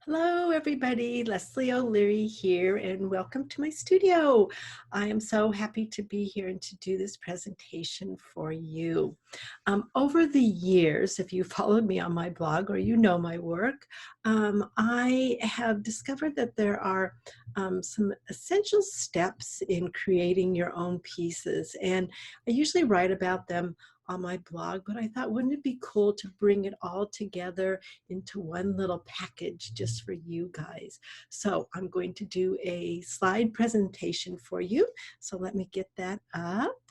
Hello, everybody. Leslie O'Leary here, and welcome to my studio. I am so happy to be here and to do this presentation for you. Over the years, if you followed me on my blog or you know my work, I have discovered that there are some essential steps in creating your own pieces, and I usually write about them on my blog, but I thought, wouldn't it be cool to bring it all together into one little package just for you guys? So I'm going to do a slide presentation for you. So let me get that up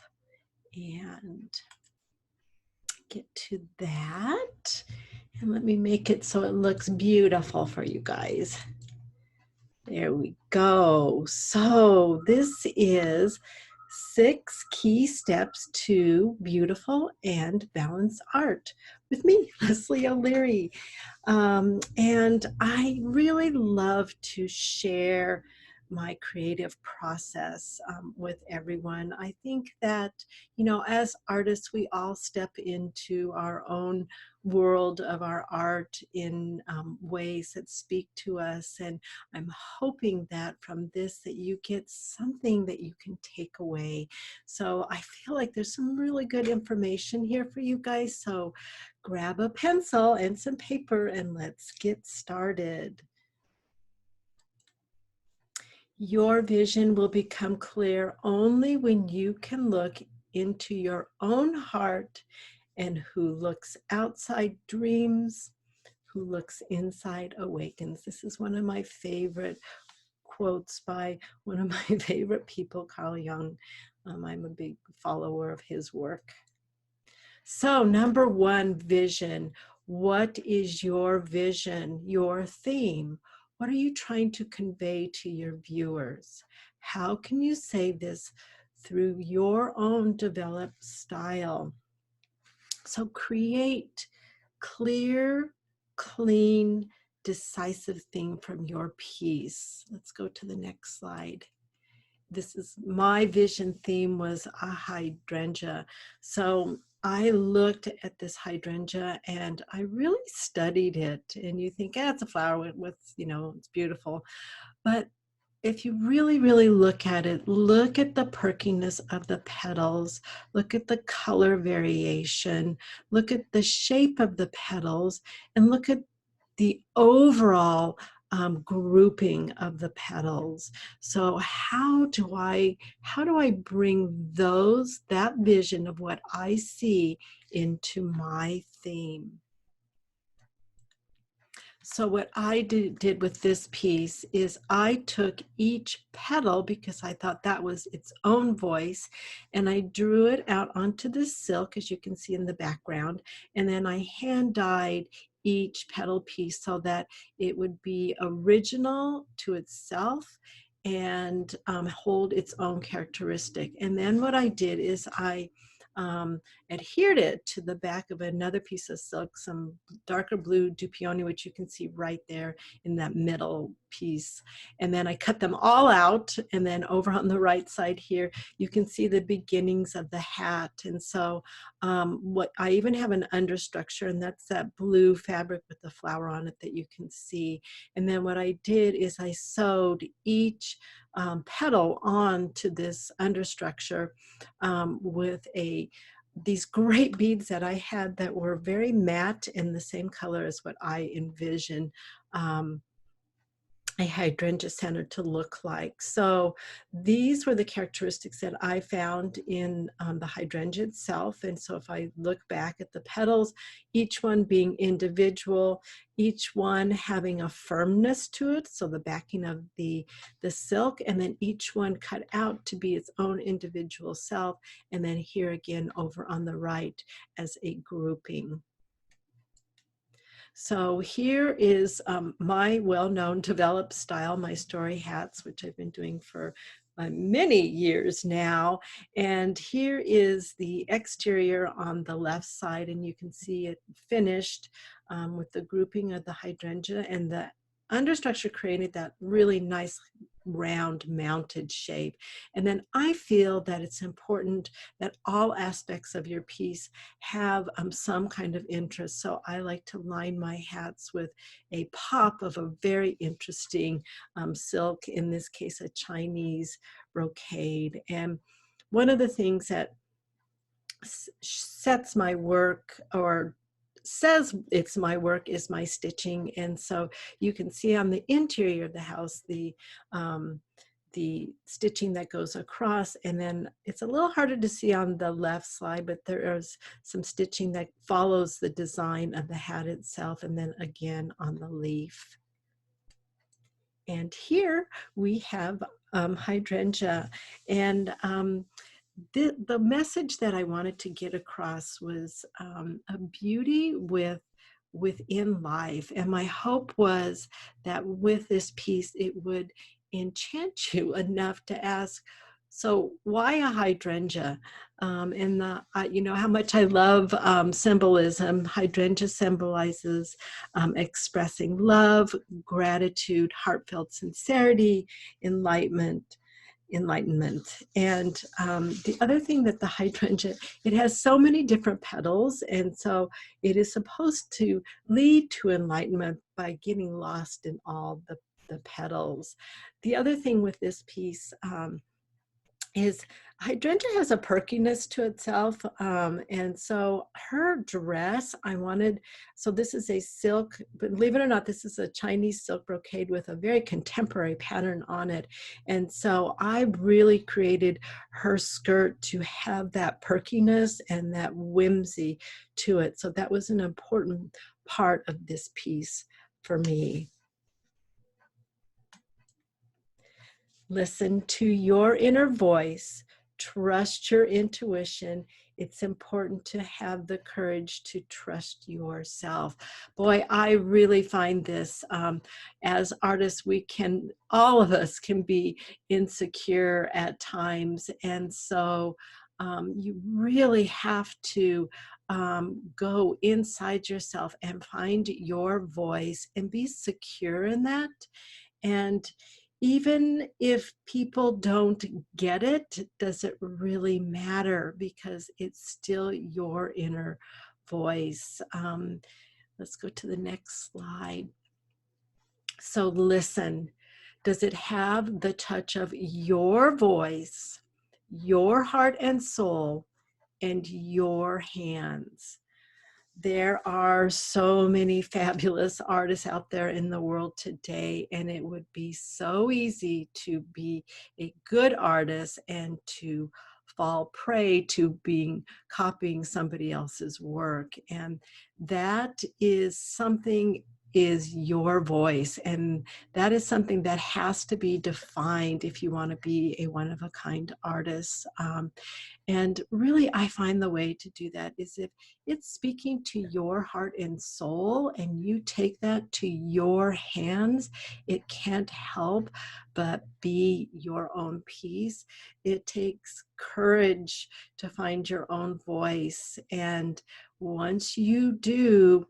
and get to that. And let me make it so it looks beautiful for you guys. There we go. So this is 6 key steps to beautiful and balanced art with me, Leslie O'Leary. And I really love to share my creative process with everyone. I think that, you know, as artists, we all step into our own world of our art in ways that speak to us. And I'm hoping that from this that you get something that you can take away. So I feel like there's some really good information here for you guys. So grab a pencil and some paper and let's get started. Your vision will become clear only when you can look into your own heart, and who looks outside dreams, who looks inside awakens. This is one of my favorite quotes by one of my favorite people, Carl Jung. I'm a big follower of his work. So number 1, vision. What is your vision, your theme? What are you trying to convey to your viewers? How can you say this through your own developed style? So create clear, clean, decisive theme from your piece. Let's go to the next slide. This is my vision theme was a hydrangea. So I looked at this hydrangea and I really studied it. And you think, it's a flower with, you know, it's beautiful. But if you really, really look at it, look at the perkiness of the petals, look at the color variation, look at the shape of the petals, and look at the overall grouping of the petals. So how do I bring that vision of what I see into my theme? So what I did with this piece is I took each petal, because I thought that was its own voice, and I drew it out onto the silk, as you can see in the background, and then I hand dyed each petal piece so that it would be original to itself and hold its own characteristic. And then what I did is I adhered it to the back of another piece of silk, some darker blue dupioni, which you can see right there in that middle piece. And then I cut them all out, and then over on the right side here, you can see the beginnings of the hat. And so what I even have an understructure, and that's that blue fabric with the flower on it that you can see. And then what I did is I sewed each petal onto this understructure with these great beads that I had that were very matte and the same color as what I envisioned a hydrangea center to look like. So these were the characteristics that I found in the hydrangea itself. And so if I look back at the petals, each one being individual, each one having a firmness to it, so the backing of the silk, and then each one cut out to be its own individual self, and then here again over on the right as a grouping. So here is my well-known developed style, my story hats, which I've been doing for many years now. And here is the exterior on the left side, and you can see it finished with the grouping of the hydrangea, and the understructure created that really nice round mounted shape. And then I feel that it's important that all aspects of your piece have some kind of interest. So I like to line my hats with a pop of a very interesting silk, in this case, a Chinese brocade. And one of the things that sets my work, or says it's my work, is my stitching. And so you can see on the interior of the house the stitching that goes across, and then it's a little harder to see on the left slide, but there is some stitching that follows the design of the hat itself, and then again on the leaf. And here we have hydrangea, and the message that I wanted to get across was a beauty within life. And my hope was that with this piece, it would enchant you enough to ask, so why a hydrangea? You know how much I love symbolism. Hydrangea symbolizes expressing love, gratitude, heartfelt sincerity, enlightenment. And the other thing that the hydrangea, it has so many different petals, and so it is supposed to lead to enlightenment by getting lost in all the petals. The other thing with this piece is hydrangea has a perkiness to itself, and so her dress, I wanted, so this is a silk, but believe it or not, this is a Chinese silk brocade with a very contemporary pattern on it. And so I really created her skirt to have that perkiness and that whimsy to it. So that was an important part of this piece for me. Listen to your inner voice, trust your intuition. It's important to have the courage to trust yourself. Boy, I really find this, as artists, all of us can be insecure at times. And so you really have to go inside yourself and find your voice and be secure in that. And even if people don't get it, does it really matter? Because it's still your inner voice. Let's go to the next slide. So listen, does it have the touch of your voice, your heart and soul, and your hands? There are so many fabulous artists out there in the world today, and it would be so easy to be a good artist and to fall prey to copying somebody else's work. And that is something, is your voice, and that is something that has to be defined if you want to be a one-of-a-kind artist. And really, I find the way to do that is if it's speaking to your heart and soul, and you take that to your hands, it can't help but be your own piece. It takes courage to find your own voice. And once you do,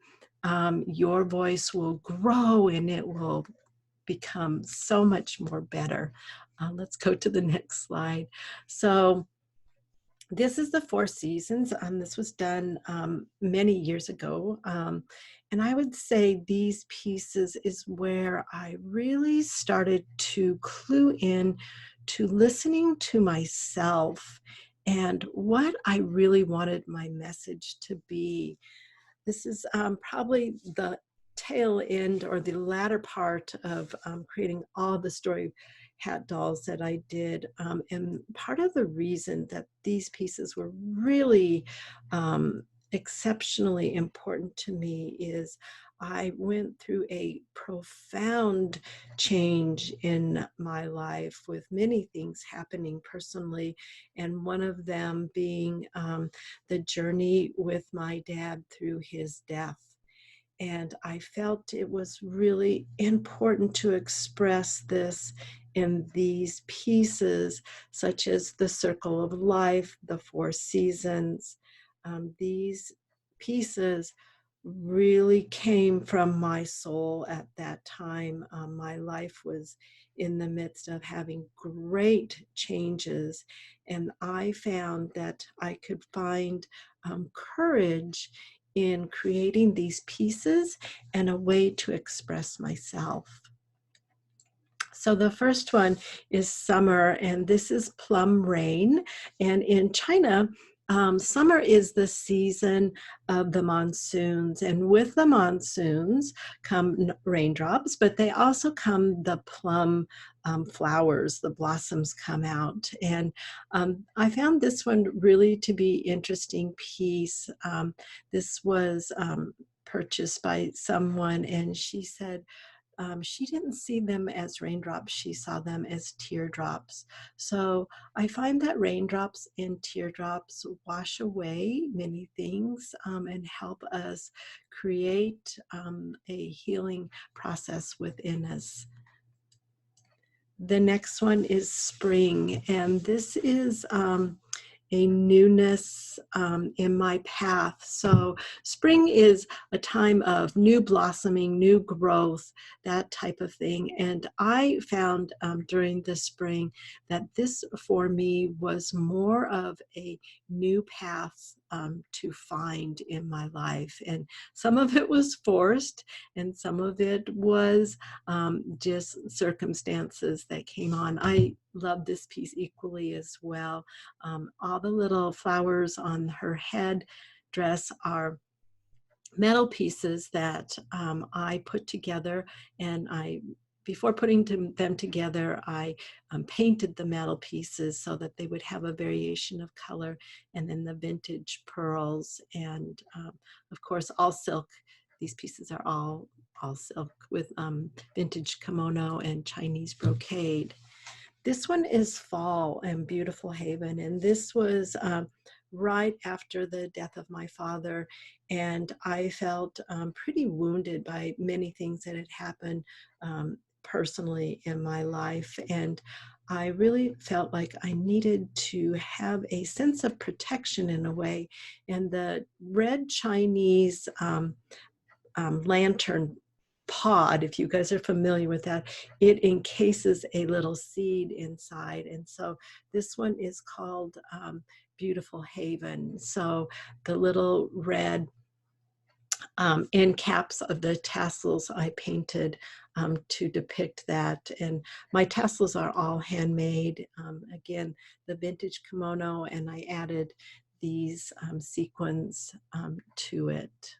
your voice will grow and it will become so much more better. Let's go to the next slide. So this is the Four Seasons. This was done many years ago. And I would say these pieces is where I really started to clue in to listening to myself and what I really wanted my message to be. This is probably the tail end or the latter part of creating all the story hat dolls that I did. And part of the reason that these pieces were really exceptionally important to me is I went through a profound change in my life with many things happening personally, and one of them being the journey with my dad through his death. And I felt it was really important to express this in these pieces, such as the Circle of Life, the Four Seasons. These pieces really came from my soul at that time. My life was in the midst of having great changes, and I found that I could find courage in creating these pieces and a way to express myself. So the first one is summer, and this is plum rain. And in China, summer is the season of the monsoons. And with the monsoons come raindrops, but they also come the plum flowers, the blossoms come out. And I found this one really to be interesting piece. This was purchased by someone, and she said, she didn't see them as raindrops, she saw them as teardrops. So I find that raindrops and teardrops wash away many things and help us create a healing process within us. The next one is spring, and this is a newness in my path. So spring is a time of new blossoming, new growth, that type of thing. And I found during the spring that this for me was more of a new path to find in my life. And some of it was forced, and some of it was just circumstances that came on. I love this piece equally as well. All the little flowers on her head dress are metal pieces that I put together, and before putting them together, I painted the metal pieces so that they would have a variation of color, and then the vintage pearls, and of course all silk. These pieces are all silk with vintage kimono and Chinese brocade. This one is Fall and Beautiful Haven, and this was right after the death of my father, and I felt pretty wounded by many things that had happened personally in my life, and I really felt like I needed to have a sense of protection in a way, and the red Chinese lantern pod, if you guys are familiar with that, it encases a little seed inside. And so this one is called Beautiful Haven. So the little red end caps of the tassels I painted to depict that. And my tassels are all handmade. Again, the vintage kimono, and I added these sequins to it.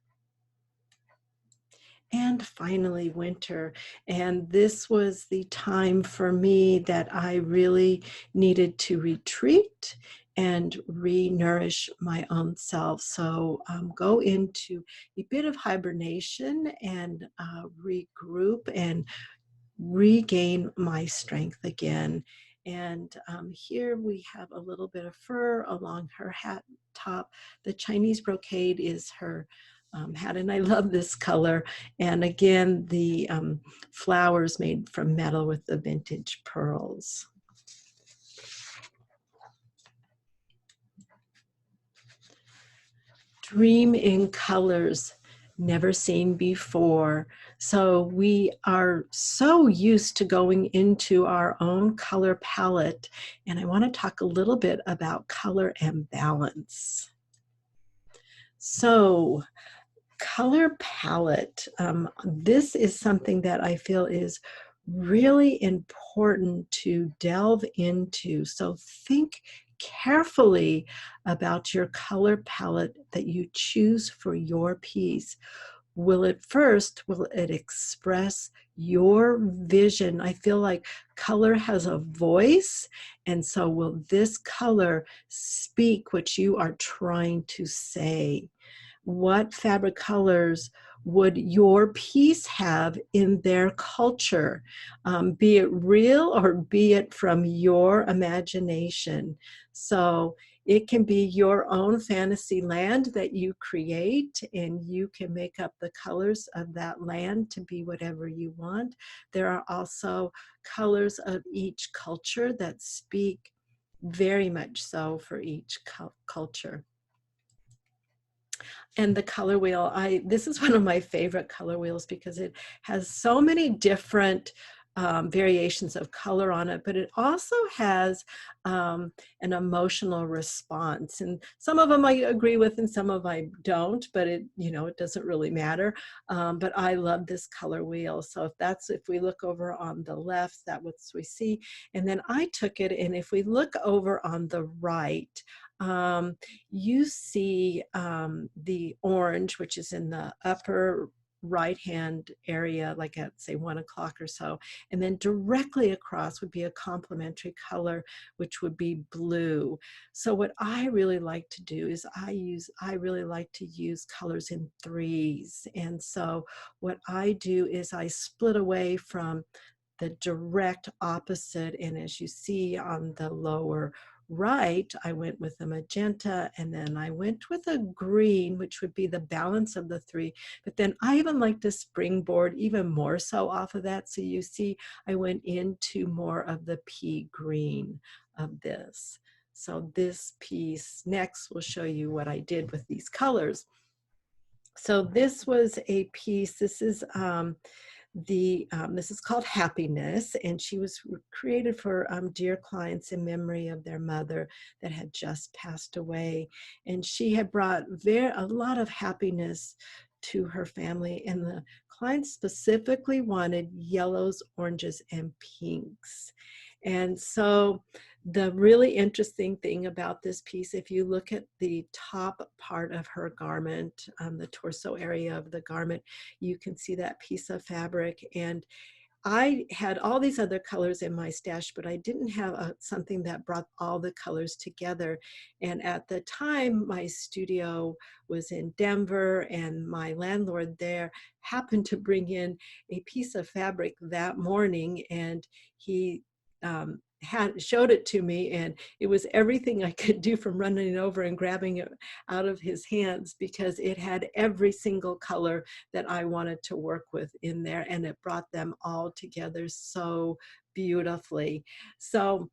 And finally, winter. And this was the time for me that I really needed to retreat and re-nourish my own self. So go into a bit of hibernation and regroup and regain my strength again. And here we have a little bit of fur along her hat top. The Chinese brocade is her hat, and I love this color. And again, the flowers made from metal with the vintage pearls. Dream in colors never seen before. So we are so used to going into our own color palette, and I want to talk a little bit about color and balance. So color palette, this is something that I feel is really important to delve into. So think carefully about your color palette that you choose for your piece. Will it express your vision? I feel like color has a voice, and so will this color speak what you are trying to say? What fabric colors would your piece have in their culture, be it real or be it from your imagination? So it can be your own fantasy land that you create, and you can make up the colors of that land to be whatever you want. There are also colors of each culture that speak very much so for each culture. And the color wheel, this is one of my favorite color wheels because it has so many different variations of color on it, but it also has an emotional response. And some of them I agree with and some of I don't, but it doesn't really matter. But I love this color wheel. So if we look over on the left, that's what we see. And then I took it, and if we look over on the right, you see the orange, which is in the upper right hand area, like at say 1 o'clock or so, and then directly across would be a complementary color, which would be blue. So what I really like to do is I really like to use colors in threes. And so what I do is I split away from the direct opposite, and as you see on the lower right, I went with a magenta, and then I went with a green, which would be the balance of the three. But then I even like to springboard even more so off of that. So you see, I went into more of the pea green of this. So this piece next will show you what I did with these colors. So this was a piece, this is called Happiness, and she was created for dear clients in memory of their mother that had just passed away. And she had brought a lot of happiness to her family, and the clients specifically wanted yellows, oranges, and pinks. And so the really interesting thing about this piece, if you look at the top part of her garment, the torso area of the garment, you can see that piece of fabric. And I had all these other colors in my stash, but I didn't have something that brought all the colors together. And at the time, my studio was in Denver, and my landlord there happened to bring in a piece of fabric that morning, and he showed it to me, and it was everything I could do from running over and grabbing it out of his hands, because it had every single color that I wanted to work with in there, and it brought them all together so beautifully. So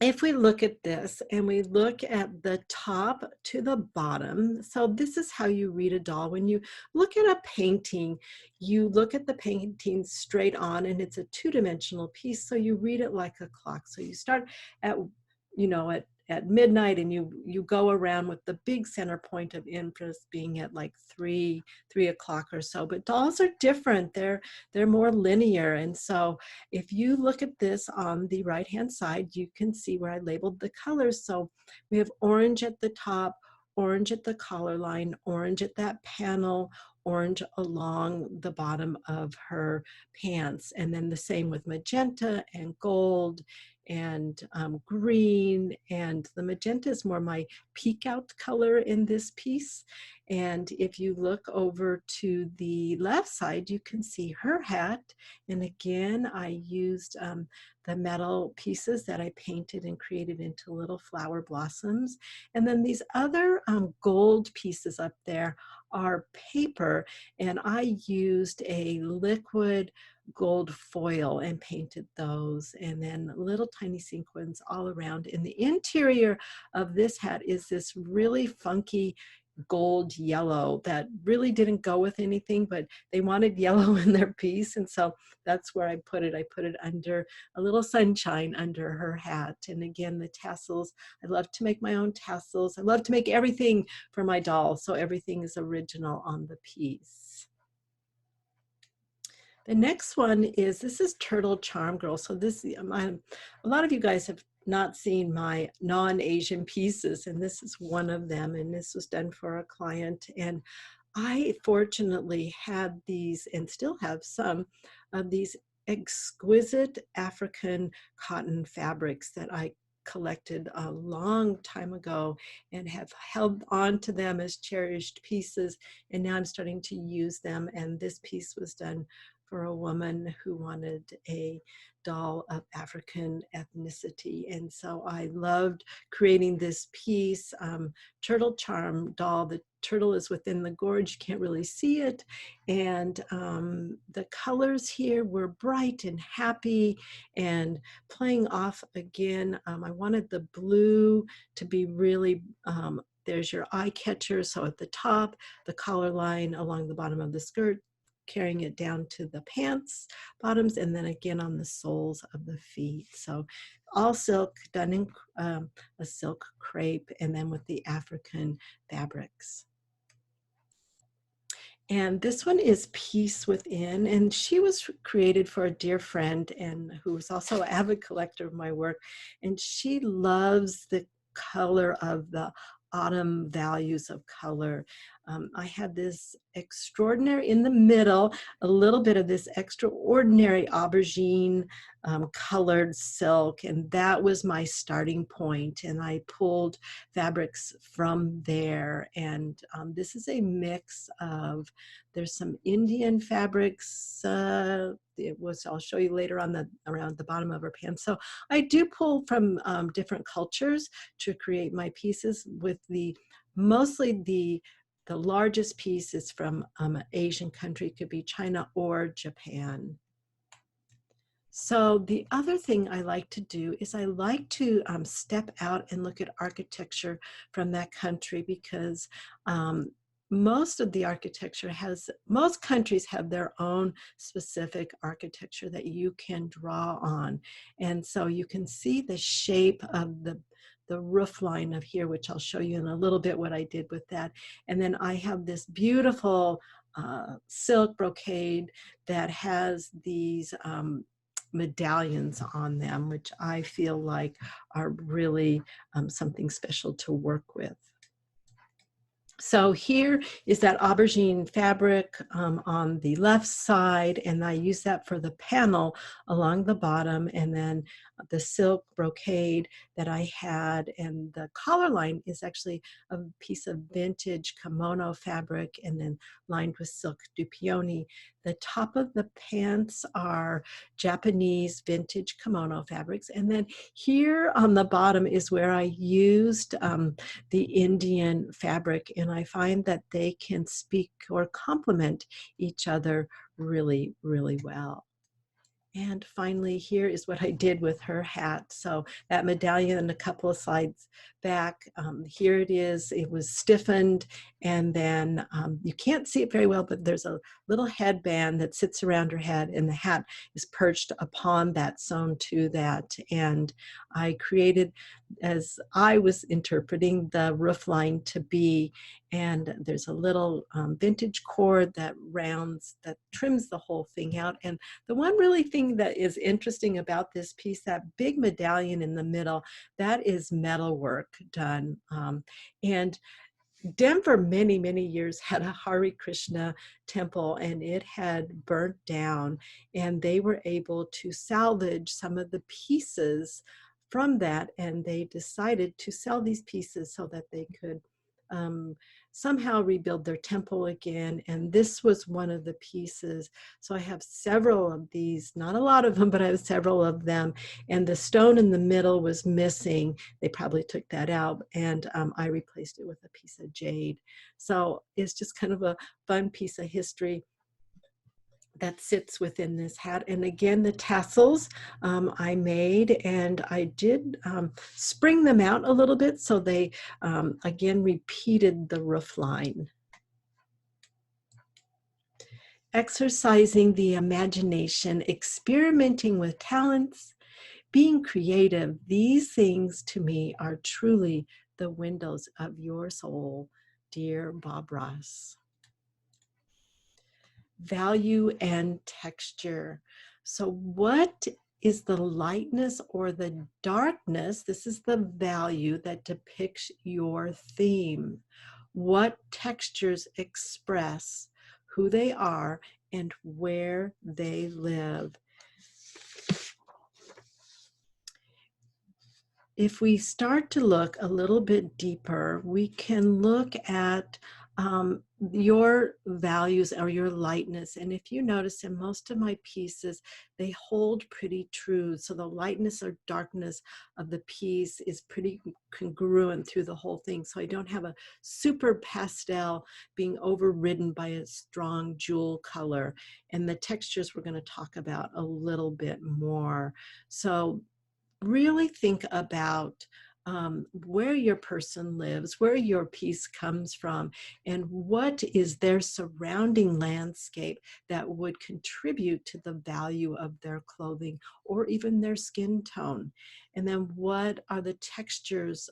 if we look at this and we look at the top to the bottom, so this is how you read a doll. When you look at a painting, you look at the painting straight on, and it's a two-dimensional piece, so you read it like a clock. So you start at, at midnight, and you go around with the big center point of interest being at like 3 o'clock or so. But dolls are different. They're more linear. And so if you look at this on the right hand side, you can see where I labeled the colors. So we have orange at the top, orange at the collar line, orange at that panel, orange along the bottom of her pants, and then the same with magenta and gold and green. And the magenta is more my peek out color in this piece. And if you look over to the left side, you can see her hat. And again, I used the metal pieces that I painted and created into little flower blossoms. And then these other gold pieces up there are paper, and I used a liquid gold foil and painted those, and then little tiny sequins all around. In the interior of this hat is this really funky gold yellow that really didn't go with anything, but they wanted yellow in their piece, and so that's where I put it. I put it under a little sunshine under her hat. And again, the tassels, I love to make my own tassels. I love to make everything for my doll, so everything is original on the piece. The next one this is Turtle Charm Girl. So this, a lot of you guys have not seen my non-Asian pieces, and this is one of them, and this was done for a client. And I fortunately had these, and still have some of these exquisite African cotton fabrics that I collected a long time ago and have held on to them as cherished pieces. And now I'm starting to use them. And this piece was done for a woman who wanted a doll of African ethnicity. And so I loved creating this piece, Turtle Charm doll. The turtle is within the gorge, you can't really see it. And the colors here were bright and happy and playing off again. I wanted the blue to be really there's your eye catcher. So at the top, the collar line along the bottom of the skirt, carrying it down to the pants bottoms, and then again on the soles of the feet. So all silk, done in a silk crepe, and then with the African fabrics. And this one is Peace Within, and she was created for a dear friend and who is also an avid collector of my work. And she loves the color of the autumn values of color. I had this extraordinary, in the middle, a little bit of this extraordinary aubergine colored silk, and that was my starting point. And I pulled fabrics from there. And this is a mix of, there's some Indian fabrics. I'll show you later on around the bottom of her pants. So I do pull from different cultures to create my pieces. With mostly the largest piece is from an Asian country. It could be China or Japan. So the other thing I like to do is I like to step out and look at architecture from that country, because most of the architecture most countries have their own specific architecture that you can draw on. And so you can see the shape of the roof line of here, which I'll show you in a little bit what I did with that. And then I have this beautiful silk brocade that has these medallions on them, which I feel like are really something special to work with. So here is that aubergine fabric on the left side, and I use that for the panel along the bottom, and then the silk brocade that I had, and the collar line is actually a piece of vintage kimono fabric and then lined with silk dupioni. The top of the pants are Japanese vintage kimono fabrics, and then here on the bottom is where I used the Indian fabric, and I find that they can speak or complement each other really, really well. And finally, here is what I did with her hat. So that medallion and a couple of slides back, here it is. It was stiffened, and then you can't see it very well, but there's a little headband that sits around her head, and the hat is perched upon that, sewn to that. And I created, as I was interpreting the roof line to be, and there's a little vintage cord that trims the whole thing out. And the one really thing that is interesting about this piece, that big medallion in the middle, that is metal work done. And Denver many, many years had a Hare Krishna temple, and it had burnt down, and they were able to salvage some of the pieces from that, and they decided to sell these pieces so that they could somehow rebuild their temple again. And this was one of the pieces. So I have several of these, not a lot of them, but I have several of them. And the stone in the middle was missing. They probably took that out, and I replaced it with a piece of jade. So it's just kind of a fun piece of history that sits within this hat. And again, the tassels I made, and I did spring them out a little bit, so they again repeated the roof line. Exercising the imagination, experimenting with talents, being creative, these things to me are truly the windows of your soul, dear Bob Ross. Value and texture. So what is the lightness or the darkness? This is the value that depicts your theme. What textures express who they are and where they live. If we start to look a little bit deeper, we can look at your values or your lightness. And if you notice, in most of my pieces, they hold pretty true. So the lightness or darkness of the piece is pretty congruent through the whole thing. So I don't have a super pastel being overridden by a strong jewel color. And the textures we're going to talk about a little bit more. So really think about where your person lives, where your piece comes from, and what is their surrounding landscape that would contribute to the value of their clothing or even their skin tone. And then what are the textures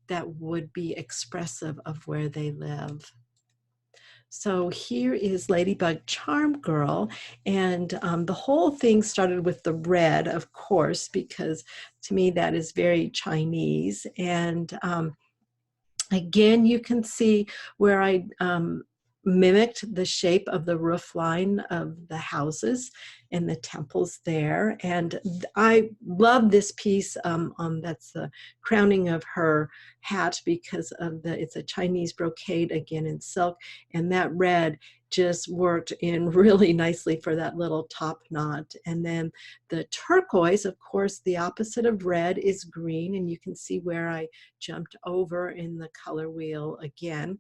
that would be expressive of where they live. So here is Ladybug Charm Girl, and the whole thing started with the red, of course, because to me that is very Chinese. And again, you can see where I mimicked the shape of the roof line of the houses and the temples there. And I love this piece that's the crowning of her hat because of it's a Chinese brocade again in silk. And that red just worked in really nicely for that little top knot. And then the turquoise, of course, the opposite of red is green. And you can see where I jumped over in the color wheel again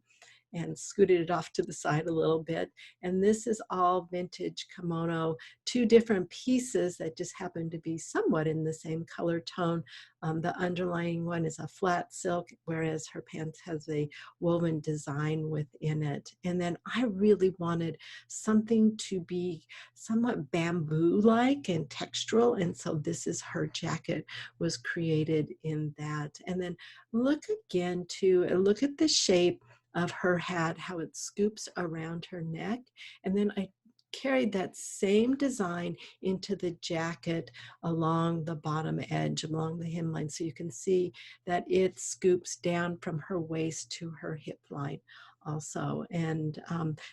and scooted it off to the side a little bit. And this is all vintage kimono, two different pieces that just happen to be somewhat in the same color tone. The underlying one is a flat silk, whereas her pants has a woven design within it. And then I really wanted something to be somewhat bamboo-like and textural. And so this is her jacket was created in that. And then look again to, look at the shape of her hat, how it scoops around her neck. And then I carried that same design into the jacket along the bottom edge, along the hemline. So you can see that it scoops down from her waist to her hip line also. And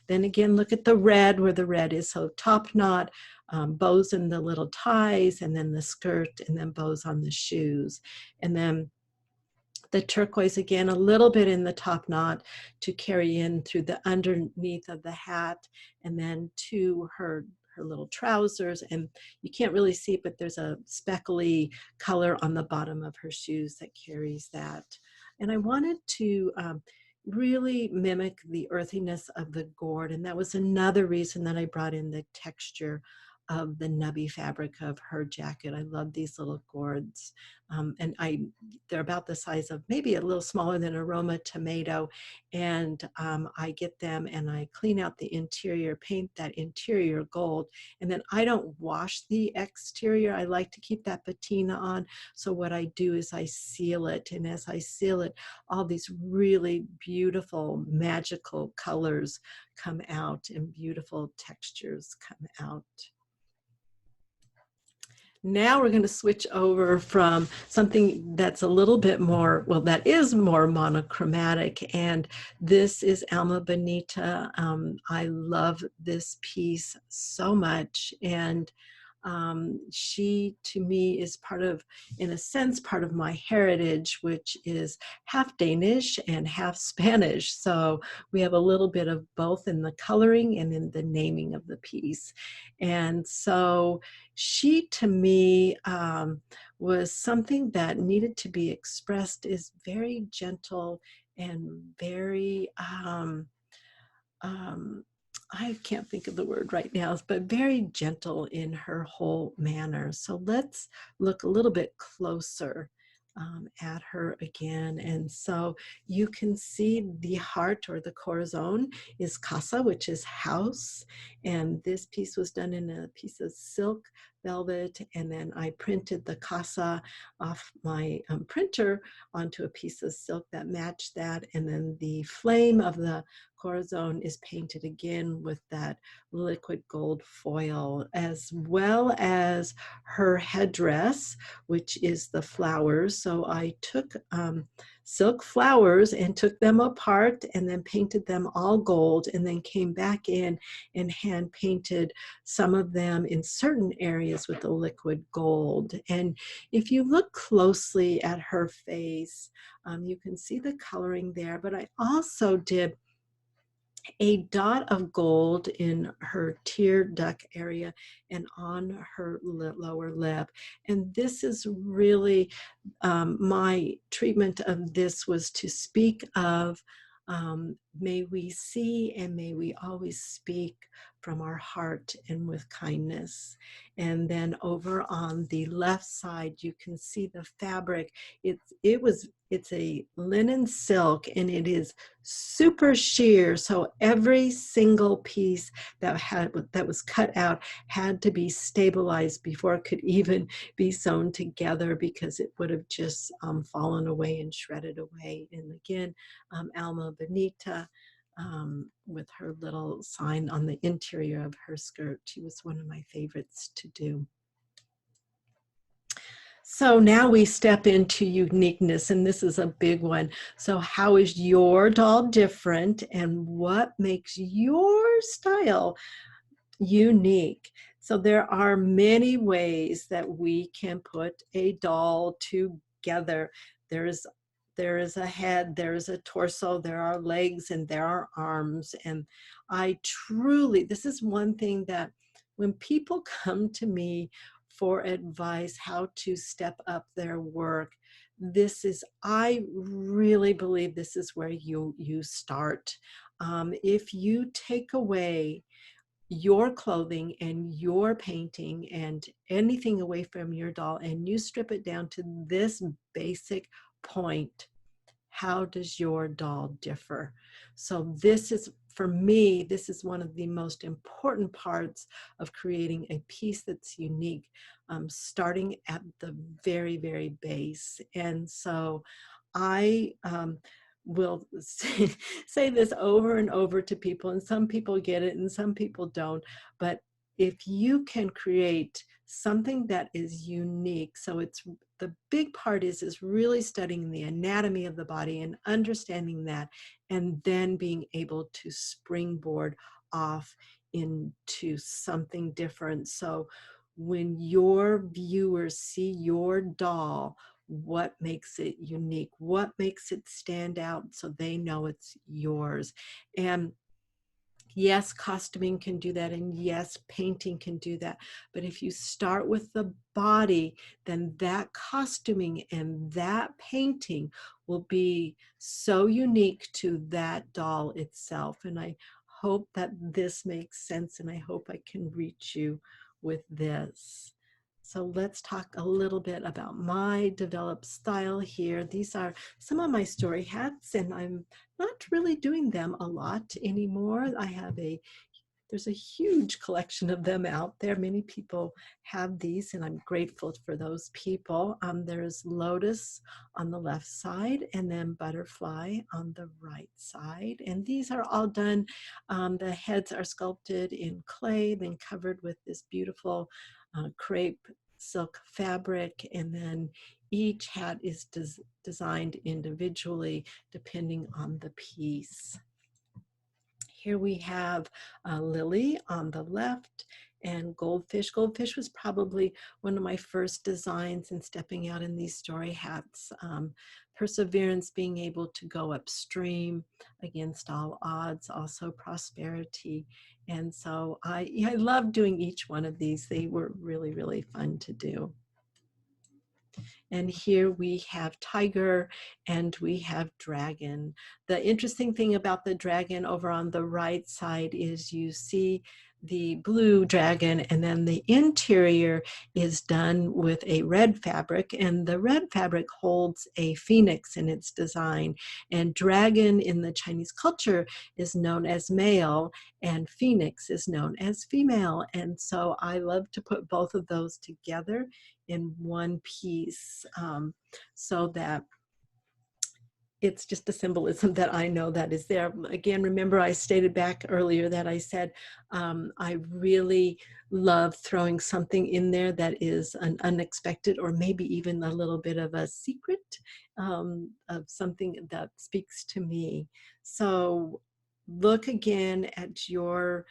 then again, look at the red, where the red is so top knot, bows in the little ties, and then the skirt, and then bows on the shoes. And then the turquoise again, a little bit in the top knot to carry in through the underneath of the hat, and then to her little trousers. And you can't really see, but there's a speckly color on the bottom of her shoes that carries that. And I wanted to really mimic the earthiness of the gourd. And that was another reason that I brought in the texture of the nubby fabric of her jacket. I love these little gourds. And they're about the size of maybe a little smaller than a Roma tomato. And I get them and I clean out the interior, paint that interior gold. And then I don't wash the exterior. I like to keep that patina on. So what I do is I seal it. And as I seal it, all these really beautiful, magical colors come out and beautiful textures come out. Now we're going to switch over from something that's a little bit more, well, that is more monochromatic, and this is Alma Bonita. I love this piece so much, and she, to me, is part of, in a sense, part of my heritage, which is half Danish and half Spanish. So we have a little bit of both in the coloring and in the naming of the piece. And so she, to me, was something that needed to be expressed, is very gentle and very, I can't think of the word right now, but very gentle in her whole manner. So let's look a little bit closer at her again. And so you can see the heart, or the corazon, is casa, which is house. And this piece was done in a piece of silk velvet, and then I printed the casa off my printer onto a piece of silk that matched that. And then the flame of the corazon is painted again with that liquid gold foil, as well as her headdress, which is the flowers. So I took silk flowers and took them apart and then painted them all gold, and then came back in and hand painted some of them in certain areas with the liquid gold. And if you look closely at her face, you can see the coloring there, but I also did a dot of gold in her tear duct area and on her lower lip. And this is really, my treatment of this was to speak of may we see and may we always speak from our heart and with kindness. And then over on the left side, you can see the fabric. It's a linen silk, and it is super sheer. So every single piece that was cut out had to be stabilized before it could even be sewn together, because it would have just fallen away and shredded away. And again, Alma Benita, with her little sign on the interior of her skirt. She was one of my favorites to do. So now we step into uniqueness, and this is a big one. So how is your doll different, and what makes your style unique? So there are many ways that we can put a doll together. There is a head, there is a torso, there are legs, and there are arms. And this is one thing that when people come to me for advice how to step up their work, I really believe this is where you start. If you take away your clothing and your painting and anything away from your doll, and you strip it down to this basic point, how does your doll differ? So for me, this is one of the most important parts of creating a piece that's unique, starting at the very, very base. And so I will say this over and over to people, and some people get it and some people don't. But if you can create something that is unique, so the big part is really studying the anatomy of the body and understanding that, and then being able to springboard off into something different. So when your viewers see your doll, what makes it unique? What makes it stand out so they know it's yours? And yes, costuming can do that, and yes, painting can do that. But if you start with the body, then that costuming and that painting will be so unique to that doll itself. And I hope that this makes sense, and I hope I can reach you with this. So let's talk a little bit about my developed style here. These are some of my story hats, and I'm not really doing them a lot anymore. There's a huge collection of them out there. Many people have these, and I'm grateful for those people. There's lotus on the left side, and then butterfly on the right side. And these are all done. The heads are sculpted in clay, then covered with this beautiful crepe silk fabric, and then each hat is designed individually depending on the piece. Here we have Lily on the left, and Goldfish. Goldfish was probably one of my first designs in stepping out in these story hats. Perseverance, being able to go upstream against all odds, also prosperity. And so I love doing each one of these. They were really, really fun to do. And here we have tiger and we have dragon. The interesting thing about the dragon over on the right side is you see the blue dragon, and then the interior is done with a red fabric, and the red fabric holds a phoenix in its design. And dragon in the Chinese culture is known as male, and phoenix is known as female. And so I love to put both of those together in one piece, so that it's just a symbolism that I know that is there. Again, remember I stated back earlier that I said I really love throwing something in there that is an unexpected, or maybe even a little bit of a secret, of something that speaks to me. So look again at your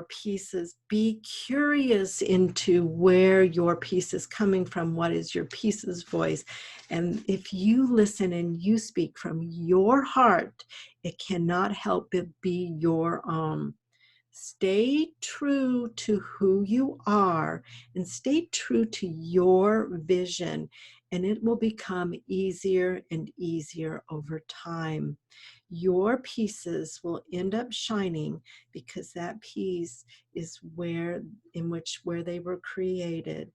pieces. Be curious into where your piece is coming from. What is your piece's voice? And if you listen and you speak from your heart, it cannot help but be your own. Stay true to who you are, and stay true to your vision, and it will become easier and easier over time. Your pieces will end up shining because that piece is where they were created.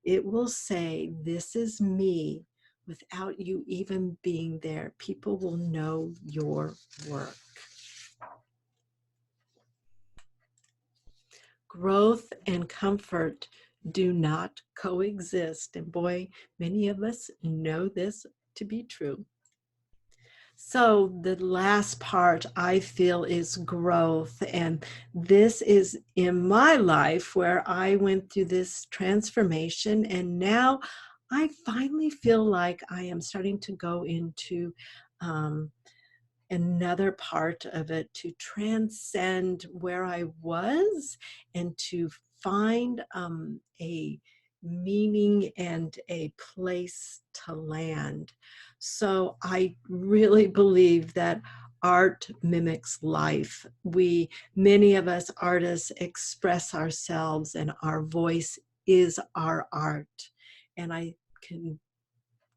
It will say, "This is me," without you even being there. People will know your work. Growth and comfort do not coexist. And boy, many of us know this to be true. So the last part I feel is growth. And this is in my life where I went through this transformation. And now I finally feel like I am starting to go into another part of it, to transcend where I was and to find a meaning and a place to land. So I really believe that art mimics life. Many of us artists express ourselves, and our voice is our art. And I can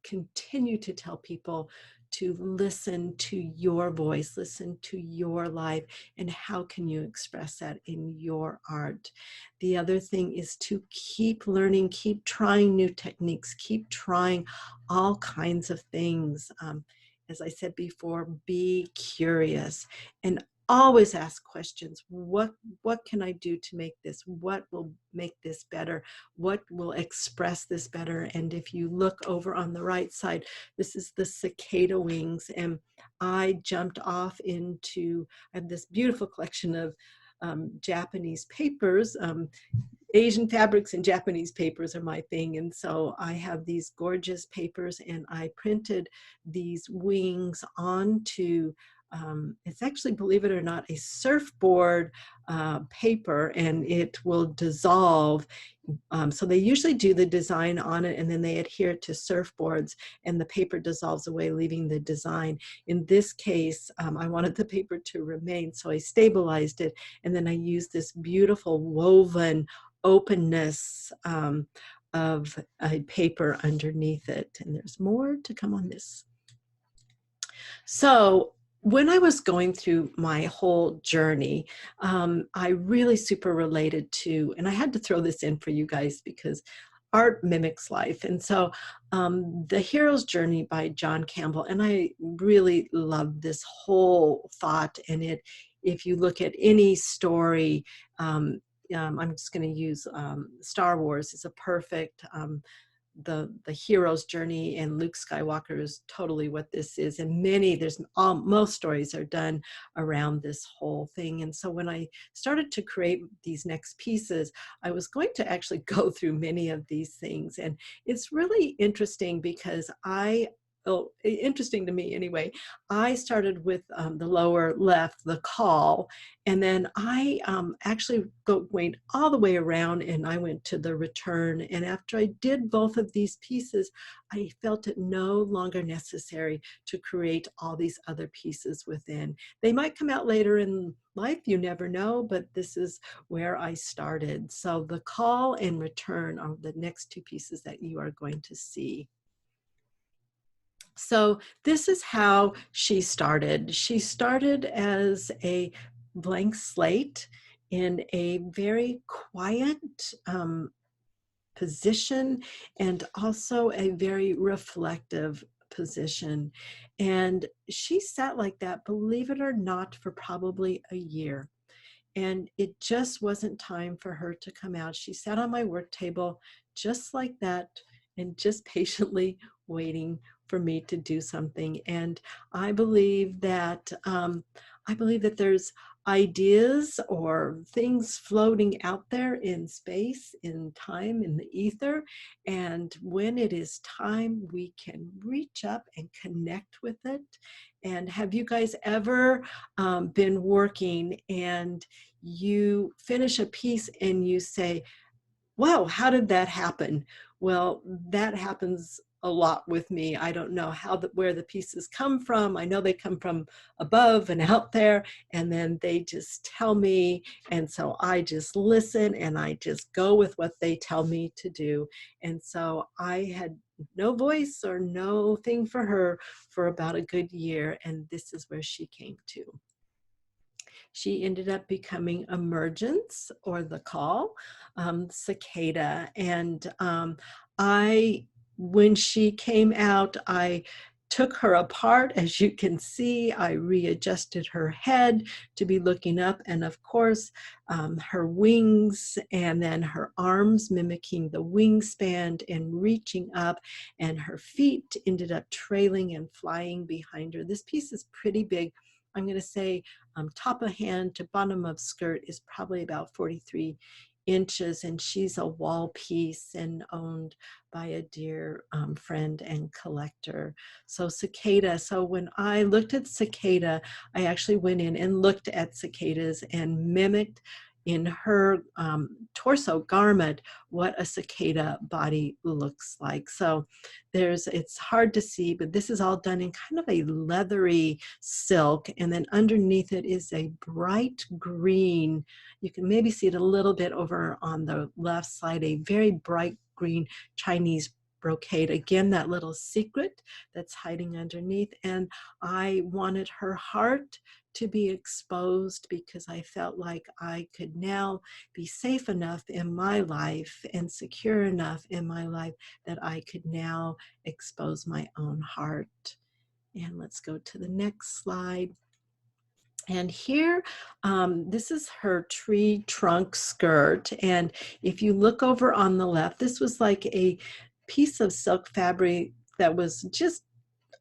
continue to tell people to listen to your voice, listen to your life, and how can you express that in your art. The other thing is to keep learning, keep trying new techniques, keep trying all kinds of things. As I said before, be curious and always ask questions. What can I do to make this? What will make this better? What will express this better? And if you look over on the right side, this is the cicada wings. And I jumped off into, I have this beautiful collection of Japanese papers. Asian fabrics and Japanese papers are my thing. And so I have these gorgeous papers, and I printed these wings onto it's actually, believe it or not, a surfboard paper, and it will dissolve. So they usually do the design on it, and then they adhere it to surfboards, and the paper dissolves away, leaving the design. In this case, I wanted the paper to remain, so I stabilized it, and then I used this beautiful woven openness of a paper underneath it. And there's more to come on this. So when I was going through my whole journey, I really super related to, and I had to throw this in for you guys because art mimics life. And so The Hero's Journey by John Campbell, and I really love this whole thought. And if you look at any story, I'm just going to use Star Wars is a perfect the hero's journey, and Luke Skywalker is totally what this is. And most stories are done around this whole thing. And so when I started to create these next pieces, I was going to actually go through many of these things. And it's really interesting because interesting to me anyway, I started with the lower left, the call, and then I actually went all the way around, and I went to the return. And after I did both of these pieces, I felt it no longer necessary to create all these other pieces within. They might come out later in life, you never know, but this is where I started. So the call and return are the next two pieces that you are going to see. So this is how she started. She started as a blank slate in a very quiet position, and also a very reflective position. And she sat like that, believe it or not, for probably a year. And it just wasn't time for her to come out. She sat on my work table just like that, and just patiently waiting for me to do something. And I believe that there's ideas or things floating out there in space, in time, in the ether. And when it is time, we can reach up and connect with it. And have you guys ever been working and you finish a piece and you say, wow, how did that happen? Well, that happens a lot with me. I don't know where the pieces come from. I know they come from above and out there, and then they just tell me. And so I just listen and I just go with what they tell me to do. And so I had no voice or no thing for her for about a good year. And this is where she came to. She ended up becoming Emergence, or the Call, Cicada. And when she came out, I took her apart. As you can see, I readjusted her head to be looking up, and of course, her wings, and then her arms mimicking the wingspan and reaching up, and her feet ended up trailing and flying behind her. This piece is pretty big. I'm going to say top of hand to bottom of skirt is probably about 43 inches, and she's a wall piece and owned by a dear friend and collector. So Cicada, so when I looked at Cicada, I actually went in and looked at cicadas and mimicked in her torso garment what a cicada body looks like. So it's hard to see, but this is all done in kind of a leathery silk, and then underneath it is a bright green. You can maybe see it a little bit over on the left side, a very bright green Chinese brocade. Again, that little secret that's hiding underneath. And I wanted her heart to be exposed because I felt like I could now be safe enough in my life and secure enough in my life that I could now expose my own heart. And let's go to the next slide. And here, this is her tree trunk skirt. And if you look over on the left, this was like a piece of silk fabric that was just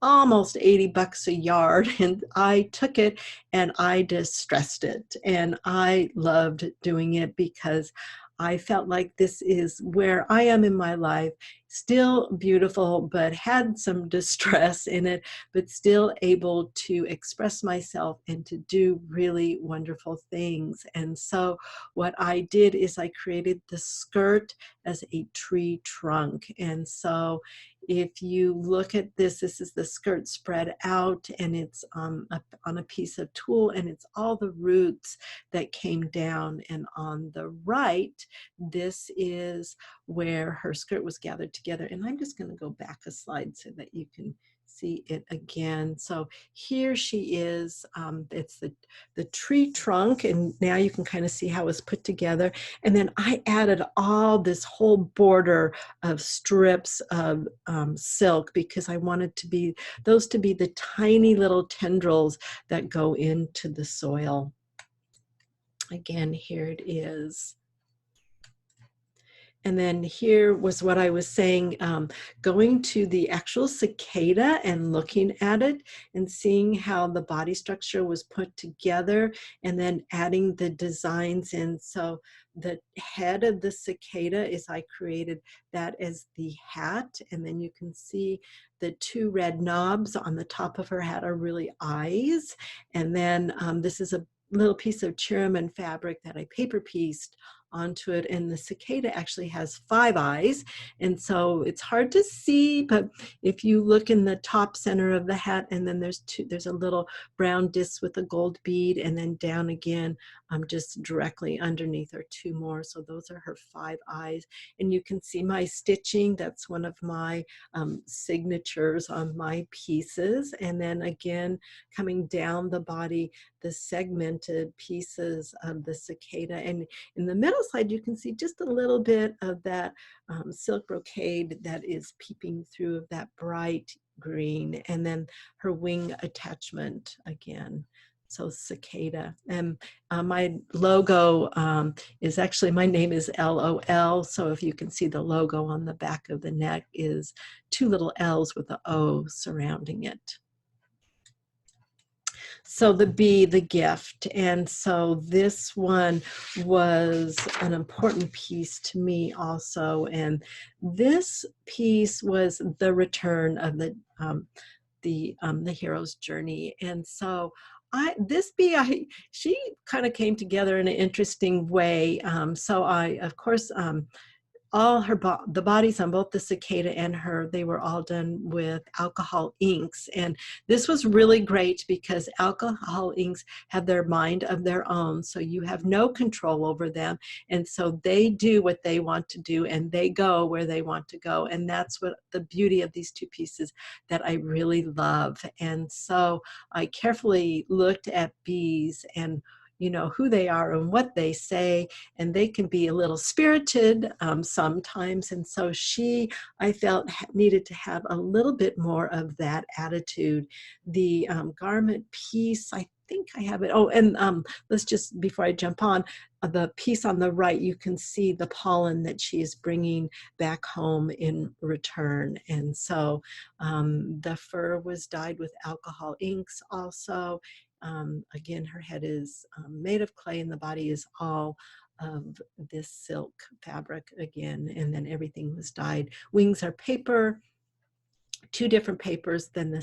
almost 80 bucks a yard, and I took it and I distressed it, and I loved doing it because I felt like this is where I am in my life, still beautiful, but had some distress in it, but still able to express myself and to do really wonderful things. And so what I did is I created the skirt as a tree trunk. And so if you look at this, this is the skirt spread out, and it's on a piece of tulle, and it's all the roots that came down. And on the right, this is where her skirt was gathered together. And I'm just going to go back a slide so that you can see it again. So here she is. It's the tree trunk, and now you can kind of see how it's put together. And then I added all this whole border of strips of silk because I wanted those to be the tiny little tendrils that go into the soil. Again, here it is. And then here was what I was saying, going to the actual cicada and looking at it and seeing how the body structure was put together, and then adding the designs in. So the head of the cicada is, I created that as the hat, and then you can see the two red knobs on the top of her hat are really eyes. And then this is a little piece of Chiraman fabric that I paper pieced onto it, and the cicada actually has 5 eyes, and so it's hard to see, but if you look in the top center of the hat, and then there's a little brown disc with a gold bead, and then down again just directly underneath are 2 more. So those are her 5 eyes, and you can see my stitching. That's one of my signatures on my pieces. And then again, coming down the body, the segmented pieces of the cicada, and in the middle side you can see just a little bit of that silk brocade that is peeping through of that bright green, and then her wing attachment again. So cicada. And my logo is actually, my name is LOL, so if you can see the logo on the back of the neck is 2 little L's with an O surrounding it. So the bee, the gift. And so this one was an important piece to me also. And this piece was the return of the hero's journey. And so this bee, she kind of came together in an interesting way. So I, of course, all the bodies on both the cicada and her, they were all done with alcohol inks. And this was really great because alcohol inks have their mind of their own. So you have no control over them. And so they do what they want to do and they go where they want to go. And that's what the beauty of these two pieces that I really love. And so I carefully looked at bees and who they are and what they say, and they can be a little spirited sometimes. And so I felt, needed to have a little bit more of that attitude. The garment piece, I think I have it. Oh, and let's just, before I jump on, the piece on the right, you can see the pollen that she is bringing back home in return. And so the fur was dyed with alcohol inks also. Again, her head is made of clay and the body is all of this silk fabric again, and then everything was dyed. Wings are paper, two different papers than the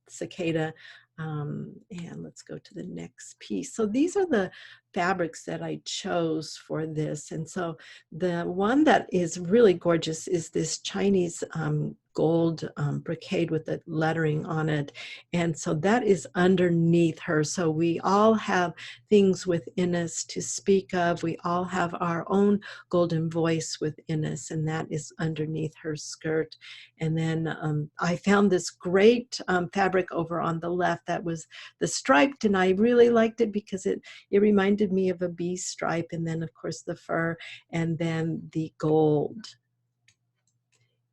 cicada. And let's go to the next piece. So these are the fabrics that I chose for this. And so the one that is really gorgeous is this Chinese gold brocade with the lettering on it. And so that is underneath her. So we all have things within us to speak of. We all have our own golden voice within us, and that is underneath her skirt. And then I found this great fabric over on the left that was the striped, and I really liked it because it reminded me of a bee stripe, and then of course the fur, and then the gold.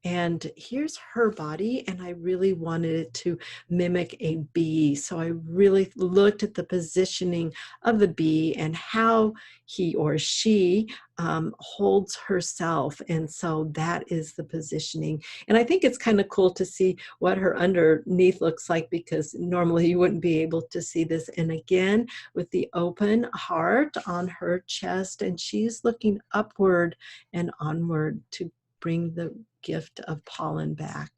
And here's her body, and I really wanted it to mimic a bee. So I really looked at the positioning of the bee and how he or she holds herself. And so that is the positioning. And I think it's kind of cool to see what her underneath looks like, because normally you wouldn't be able to see this. And again, with the open heart on her chest, and she's looking upward and onward to bring the gift of pollen back.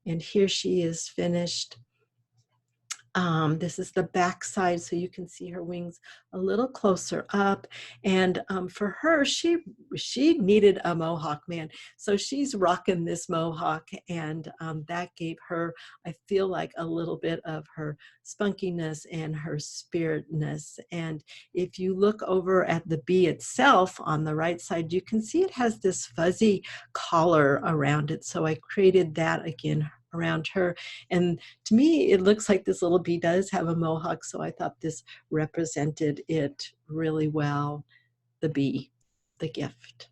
And here she is finished. This is the back side, so you can see her wings a little closer up. And for her, she needed a mohawk, man. So she's rocking this mohawk, and that gave her, I feel like, a little bit of her spunkiness and her spiritness. And if you look over at the bee itself on the right side, you can see it has this fuzzy collar around it. So I created that again around her. And to me, it looks like this little bee does have a mohawk, so I thought this represented it really well, the bee, the gift.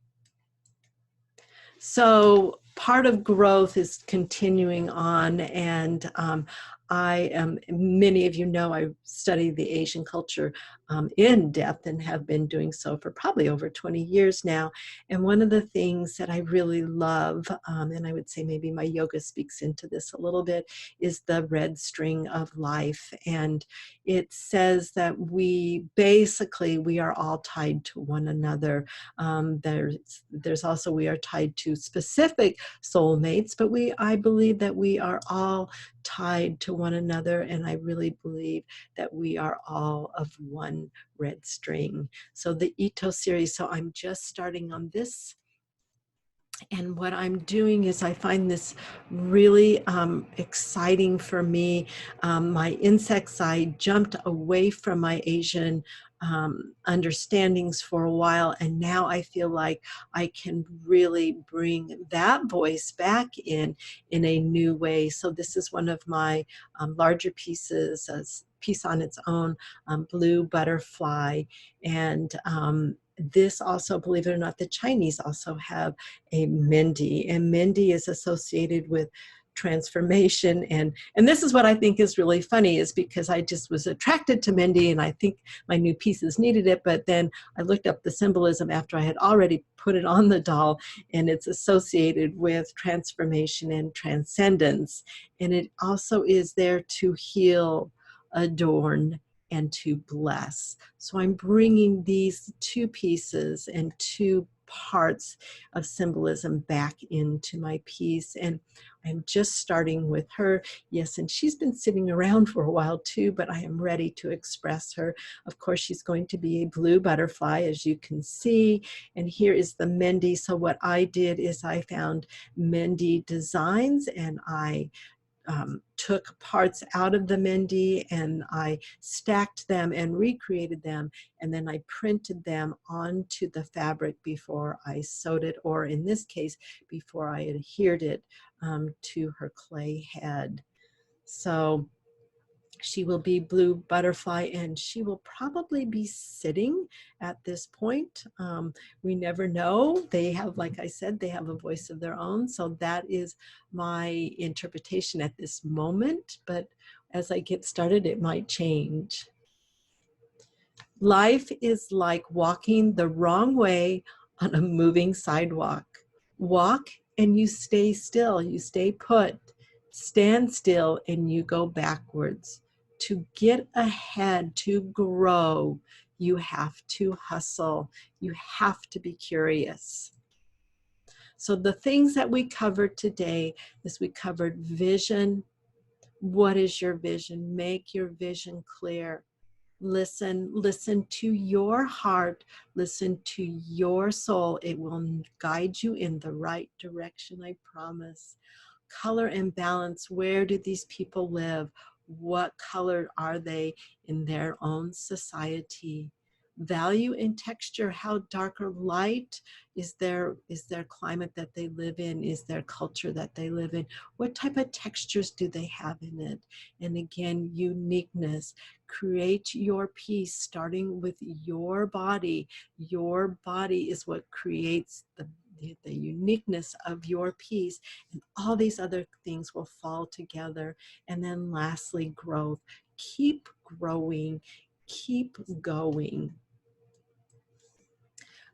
So part of growth is continuing on, and many of you know I study the Asian culture in depth and have been doing so for probably over 20 years now. And one of the things that I really love, and I would say maybe my yoga speaks into this a little bit, is the red string of life. And it says that we are all tied to one another. There's also, we are tied to specific soulmates, but I believe that we are all tied to one another, and I really believe that we are all of one red string. So the Ito series, so I'm just starting on this. And what I'm doing is I find this really exciting for me. My insects, I jumped away from my Asian understandings for a while, and now I feel like I can really bring that voice back in a new way. So this is one of my larger pieces, a piece on its own, blue butterfly. And this also, believe it or not, the Chinese also have a Mendi, and Mendi is associated with transformation. And this is what I think is really funny, is because I just was attracted to Mendi, and I think my new pieces needed it, but then I looked up the symbolism after I had already put it on the doll, and it's associated with transformation and transcendence. And it also is there to heal, adorn, and to bless. So I'm bringing these two pieces and two parts of symbolism back into my piece. And I'm just starting with her. Yes, and she's been sitting around for a while too, but I am ready to express her. Of course, she's going to be a blue butterfly, as you can see. And here is the Mendy. So what I did is I found Mendy designs, and I took parts out of the Mendy and I stacked them and recreated them, and then I printed them onto the fabric before I sewed it, or in this case, before I adhered it to her clay head. So she will be blue butterfly, and she will probably be sitting at this point. We never know. They have, like I said, they have a voice of their own. So that is my interpretation at this moment. But as I get started, it might change. Life is like walking the wrong way on a moving sidewalk. Walk and you stay still, you stay put. Stand still and you go backwards. To get ahead, to grow, you have to hustle. You have to be curious. So the things that we covered today is we covered vision. What is your vision? Make your vision clear. Listen to your heart, listen to your soul. It will guide you in the right direction, I promise. Color and balance. Where do these people live? What color are they in their own society? Value and texture. How dark or light is their climate that they live in? Is their culture that they live in? What type of textures do they have in it? And again, uniqueness. Create your piece starting with your body. Your body is what creates the uniqueness of your piece, and all these other things will fall together. And then lastly, growth. Keep growing, keep going.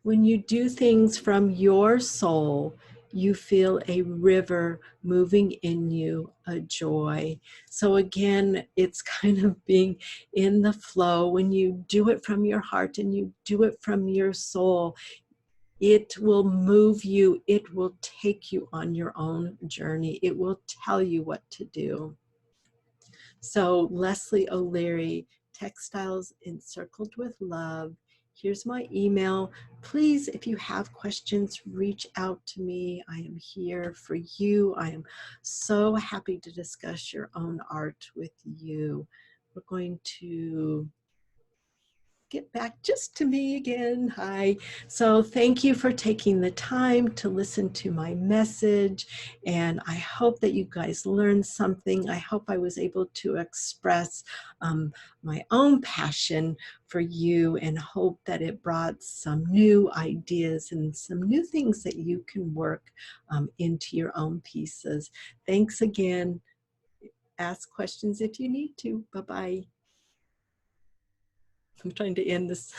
When you do things from your soul, you feel a river moving in you, a joy. So again, it's kind of being in the flow. When you do it from your heart and you do it from your soul, it will move you. It will take you on your own journey. It will tell you what to do. So Leslie O'Leary, Textiles Encircled with Love. Here's my email. Please, if you have questions, reach out to me. I am here for you. I am so happy to discuss your own art with you. We're going to get back just to me again. Hi. So thank you for taking the time to listen to my message. And I hope that you guys learned something. I hope I was able to express my own passion for you, and hope that it brought some new ideas and some new things that you can work into your own pieces. Thanks again. Ask questions if you need to. Bye-bye. I'm trying to end this.